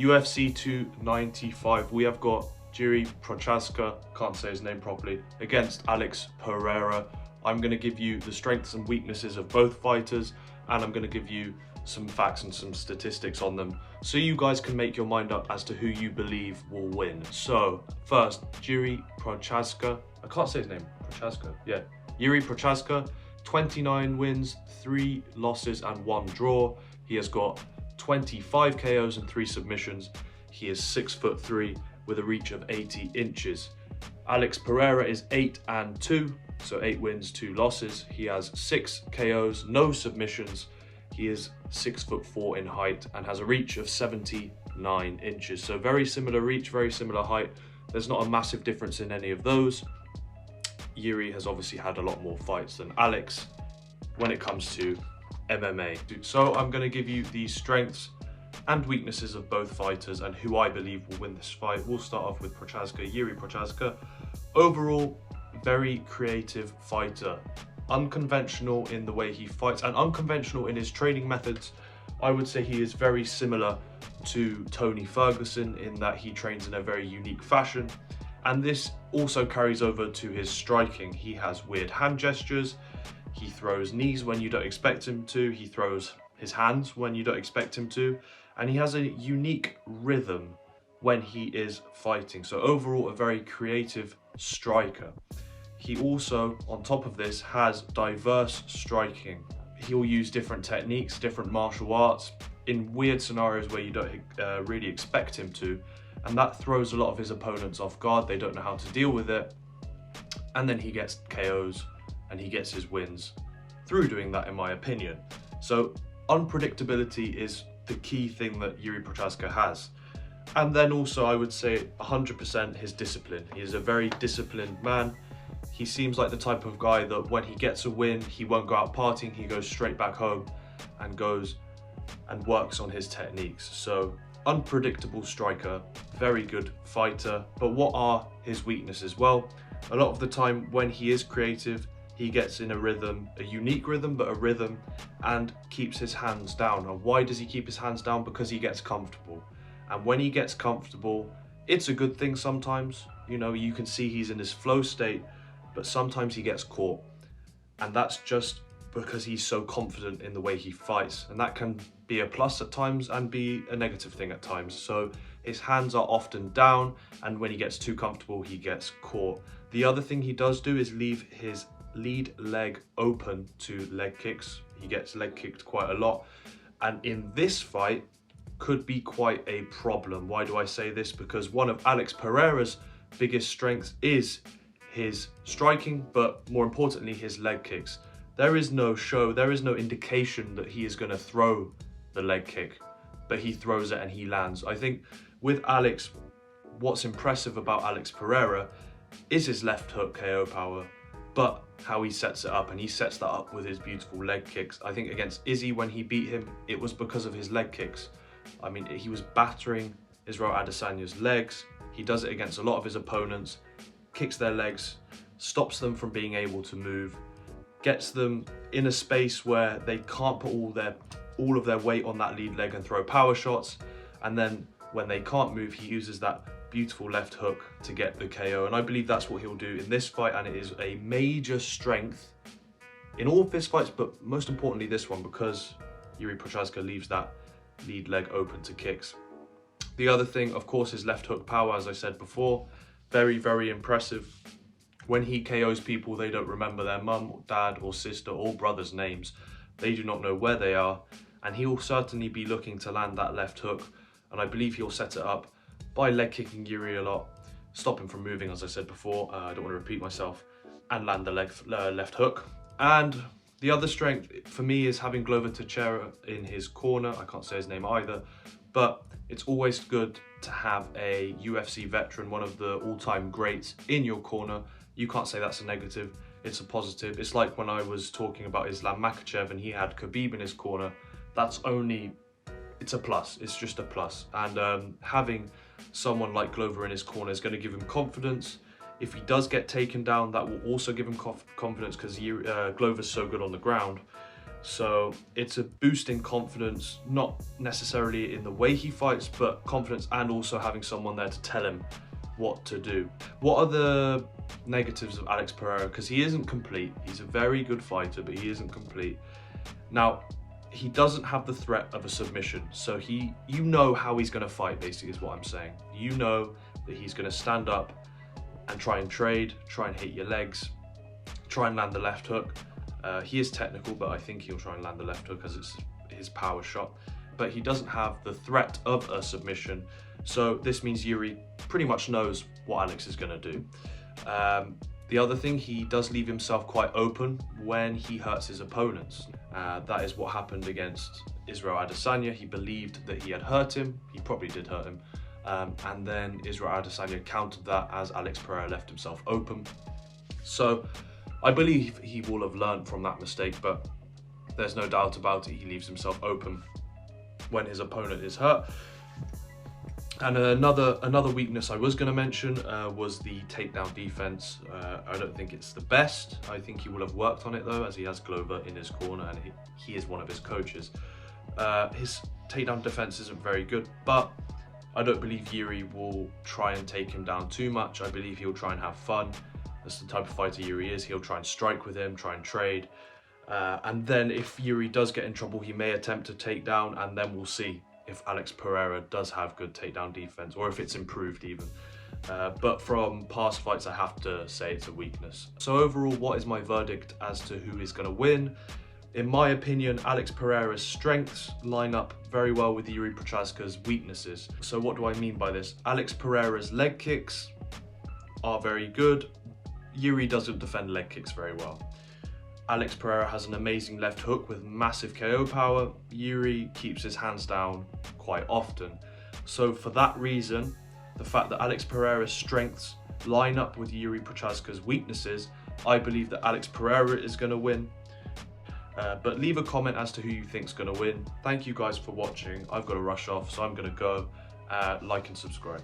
UFC 295, we have got Jiri Prochazka, can't say his name properly, against Alex Pereira. I'm going to give you the strengths and weaknesses of both fighters, and I'm going to give you some facts and some statistics on them, so you guys can make your mind up as to who you believe will win. So first, Jiri Prochazka, I can't say his name, Prochazka, yeah. Jiri Prochazka, 29 wins, 3 losses and 1 draw. He has got 25 KOs and 3 submissions. He is 6'3" with a reach of 80 inches. Alex Pereira is 8-2, so 8 wins, 2 losses. He has 6 KOs, no submissions. He is 6'4" in height and has a reach of 79 inches. So very similar reach, very similar height. There's not a massive difference in any of those. Jiri has obviously had a lot more fights than Alex when it comes to MMA. So I'm going to give you the strengths and weaknesses of both fighters and who I believe will win this fight. We'll start off with Prochazka, Jiri Prochazka. Overall, very creative fighter. Unconventional in the way he fights and unconventional in his training methods. I would say he is very similar to Tony Ferguson in that he trains in a very unique fashion, and this also carries over to his striking. He has weird hand gestures, he throws knees when you don't expect him to, he throws his hands when you don't expect him to, and he has a unique rhythm when he is fighting. So overall, a very creative striker. He also, on top of this, has diverse striking. He'll use different techniques, different martial arts in weird scenarios where you don't really expect him to, and that throws a lot of his opponents off guard. They don't know how to deal with it, and then he gets KOs and he gets his wins through doing that, in my opinion. So unpredictability is the key thing that Jiri Prochazka has. And then also I would say 100% his discipline. He is a very disciplined man. He seems like the type of guy that when he gets a win, he won't go out partying, he goes straight back home and goes and works on his techniques. So unpredictable striker, very good fighter. But what are his weaknesses? Well, a lot of the time when he is creative, he gets in a rhythm, a unique rhythm, but a rhythm, and keeps his hands down. And why does he keep his hands down? Because he gets comfortable. And when he gets comfortable, it's a good thing sometimes. You know, you can see he's in his flow state, but sometimes he gets caught. And that's just because he's so confident in the way he fights. And that can be a plus at times and be a negative thing at times. So his hands are often down, and when he gets too comfortable, he gets caught. The other thing he does do is leave his lead leg open to leg kicks. He gets leg kicked quite a lot. And in this fight, could be quite a problem. Why do I say this? Because one of Alex Pereira's biggest strengths is his striking, but more importantly, his leg kicks. There is no show, there is no indication that he is going to throw the leg kick, but he throws it and he lands. I think with Alex, what's impressive about Alex Pereira is his left hook KO power, but how he sets it up, and he sets that up with his beautiful leg kicks. I think against Izzy, when he beat him, it was because of his leg kicks. I mean, he was battering Israel Adesanya's legs. He does it against a lot of his opponents, kicks their legs, stops them from being able to move, gets them in a space where they can't put all of their weight on that lead leg and throw power shots. And then when they can't move, he uses that beautiful left hook to get the KO. And I believe that's what he'll do in this fight, and it is a major strength in all of his fights, but most importantly this one, because Jiri Prochazka leaves that lead leg open to kicks. The other thing, of course, is left hook power, as I said before. Very, very impressive. When he KOs people, they don't remember their mum, dad, or sister, or brother's names. They do not know where they are, and he will certainly be looking to land that left hook, and I believe he'll set it up by leg kicking Jiri a lot, stop him from moving, as I said before, I don't want to repeat myself, and land the left hook. And the other strength for me is having Glover Teixeira in his corner. I can't say his name either, but it's always good to have a UFC veteran, one of the all-time greats, in your corner. You can't say that's a negative, it's a positive. It's like when I was talking about Islam Makhachev and he had Khabib in his corner. It's a plus, it's just a plus. And having someone like Glover in his corner is going to give him confidence. If he does get taken down, that will also give him confidence, because Glover's so good on the ground. So it's a boost in confidence, not necessarily in the way he fights, but confidence and also having someone there to tell him what to do. What are the negatives of Alex Pereira? Because he isn't complete. He's a very good fighter, but he isn't complete. Now, he doesn't have the threat of a submission. So you know how he's going to fight, basically, is what I'm saying. You know that he's going to stand up and try and trade, try and hit your legs, try and land the left hook. He is technical, but I think he'll try and land the left hook as it's his power shot. But he doesn't have the threat of a submission. So this means Jiri pretty much knows what Alex is going to do. The other thing, he does leave himself quite open when he hurts his opponents. That is what happened against Israel Adesanya. He believed that he had hurt him. He probably did hurt him. And then Israel Adesanya countered that as Alex Pereira left himself open. So I believe he will have learned from that mistake, but there's no doubt about it. He leaves himself open when his opponent is hurt. And another weakness I was going to mention was the takedown defense. I don't think it's the best. I think he will have worked on it though, as he has Glover in his corner and he is one of his coaches. His takedown defense isn't very good, but I don't believe Jiri will try and take him down too much. I believe he'll try and have fun. That's the type of fighter Jiri is. He'll try and strike with him, try and trade. And then if Jiri does get in trouble, he may attempt to take down, and then we'll see if Alex Pereira does have good takedown defense or if it's improved even. But from past fights, I have to say it's a weakness. So overall, what is my verdict as to who is going to win? In my opinion, Alex Pereira's strengths line up very well with Jiri Prochazka's weaknesses. So what do I mean by this? Alex Pereira's leg kicks are very good. Jiri doesn't defend leg kicks very well. Alex Pereira has an amazing left hook with massive KO power. Jiri keeps his hands down quite often. So for that reason, the fact that Alex Pereira's strengths line up with Jiri Prochazka's weaknesses, I believe that Alex Pereira is going to win. But leave a comment as to who you think is going to win. Thank you guys for watching. I've got to rush off, so I'm going to go. Like and subscribe.